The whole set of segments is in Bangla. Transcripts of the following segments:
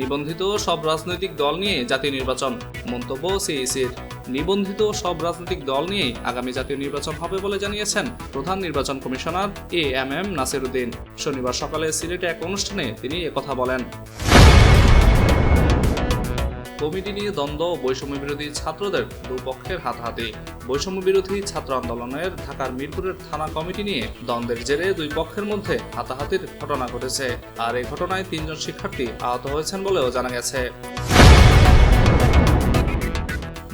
নিবন্ধিত সব রাজনৈতিক দল নিয়ে জাতীয় নির্বাচন, মন্তব্য সিইসির। নিবন্ধিত সব রাজনৈতিক দল নিয়েই আগামী জাতীয় নির্বাচন হবে বলে জানিয়েছেন প্রধান নির্বাচন কমিশনার এএমএম নাসির উদ্দিন। শনিবার সকালে সিলেটে এক অনুষ্ঠানে তিনি একথা বলেন। কমিটি নিয়ে দ্বন্দ্ব, বৈষম্য বিরোধী ছাত্রদের দুপক্ষের হাতাহাতি। বৈষম্য বিরোধী ছাত্র আন্দোলনের ঢাকার মিরপুরের থানা কমিটি নিয়ে দ্বন্দ্বের জেরে দুই পক্ষের মধ্যে হাতাহাতির ঘটনা ঘটেছে। আর এই ঘটনায় 3 জন শিক্ষার্থী আহত হয়েছেন বলেও জানা গেছে।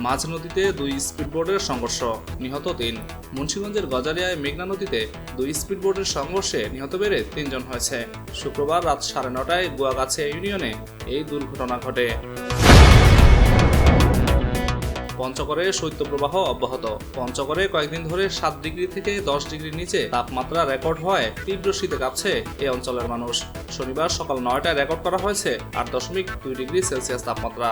মাঝ নদীতে 2 স্পিডবোটের সংঘর্ষ, নিহত 3। মুন্সিগঞ্জের গজারিয়ায় মেঘনা নদীতে 2 স্পিডবোটের সংঘর্ষে নিহত বেড়ে 3 জন হয়েছে। শুক্রবার রাত 9:30টায় গুয়াগাছা ইউনিয়নে এই দুর্ঘটনা ঘটে। পঞ্চগড়ে শৈত্যপ্রবাহ অব্যাহত। পঞ্চগড়ে কয়েকদিন ধরে 7 ডিগ্রি থেকে 10 ডিগ্রির নিচে তাপমাত্রা রেকর্ড হওয়ায় তীব্র শীতে কাঁপছে এই অঞ্চলের মানুষ। শনিবার সকাল 9টায় রেকর্ড করা হয়েছে 8.2 ডিগ্রি সেলসিয়াস তাপমাত্রা।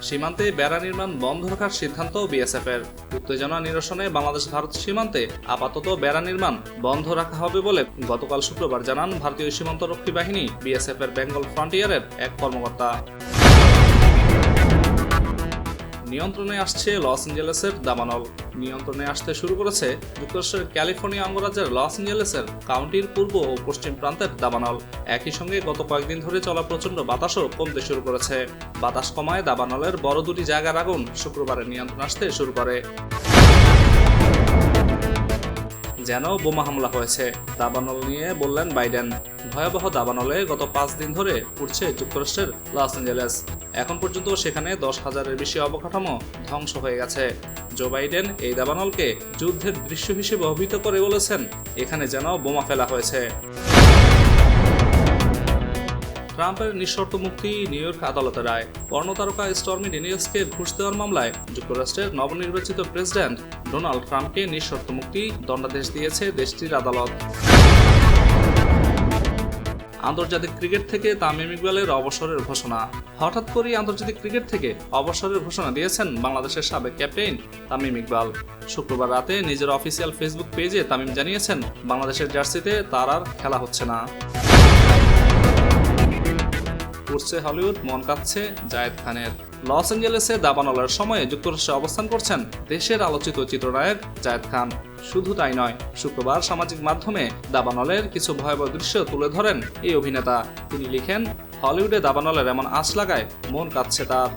সীমান্তে বেড়া নির্মাণ বন্ধ রাখার সিদ্ধান্ত বিএসএফের। উত্তেজনা নিরসনে বাংলাদেশ-ভারত সীমান্তে আপাতত বেড়া নির্মাণ বন্ধ রাখা হবে বলে গতকাল শুক্রবার জানান ভারতীয় সীমান্তরক্ষী বাহিনী বিএসএফের বেঙ্গল ফ্রন্টিয়ারের এক কর্মকর্তা। নিয়ন্ত্রণে আসছে লস অ্যাঞ্জেলেসের দাবানল। নিয়ন্ত্রণে আসতে শুরু করেছে যুক্তরাষ্ট্রের ক্যালিফোর্নিয়া অঙ্গরাজ্যের লস অ্যাঞ্জেলেসের কাউন্টির পূর্ব ও পশ্চিম প্রান্তের দাবানল। একই সঙ্গে গত কয়েকদিন ধরে চলা প্রচণ্ড বাতাসও কমতে শুরু করেছে। বাতাস কমায় দাবানলের বড় 2টি জায়গার আগুন শুক্রবারে নিয়ন্ত্রণ আসতে শুরু করে। যেন বোমা হামলা হয়েছে, দাবানল নিয়ে বললেন বাইডেন। ভয়াবহ দাবানলে গত 5 দিন ধরে উঠছে যুক্তরাষ্ট্রের লস অ্যাঞ্জেলেস। এখন পর্যন্ত সেখানে 10,000-এর বেশি অবকাঠামো ধ্বংস হয়ে গেছে। জো বাইডেন এই দাবানলকে যুদ্ধের দৃশ্য হিসেবে অভিহিত করে বলেছেন, এখানে যেন বোমা ফেলা হয়েছে। ট্রাম্পের নিঃশর্ত মুক্তি, নিউ ইয়র্ক আদালতের রায়। পর্নোতারকা স্টর্মি ড্যানিয়েলসকে ঘুষ দেওয়ার মামলায় যুক্তরাষ্ট্রের নবনির্বাচিত প্রেসিডেন্ট ডোনাল্ড ট্রাম্পকে নিঃশর্ত মুক্তি দণ্ডাদেশ দিয়েছে দেশটির আদালত। আন্তর্জাতিক ক্রিকেট থেকে তামিম ইকবালের অবসরের ঘোষণা। হঠাৎ করেই আন্তর্জাতিক ক্রিকেট থেকে অবসরের ঘোষণা দিয়েছেন বাংলাদেশের সাবেক ক্যাপ্টেন তামিম ইকবাল। শুক্রবার রাতে নিজের অফিসিয়াল ফেসবুক পেজে তামিম জানিয়েছেন, বাংলাদেশের জার্সিতে তার আর খেলা হচ্ছে না। উঠছে হলিউড, মন কাঁদছে জায়েদ খানের। লস অ্যাঞ্জেলেসে দাবানলের সময়ে যুক্তরাষ্ট্রে অবস্থান করছেন দেশের আলোচিত চিত্রনায়ক জায়েদ খান। শুধু তাই নয়, শুক্রবার সামাজিক মাধ্যমে দাবানলের কিছু ভয়াবহ দৃশ্য তুলে ধরেন এই অভিনেতা। তিনি লিখেন, হলিউডে দাবানলের এমন আঁচ লাগায় মন কাঁদছে তার।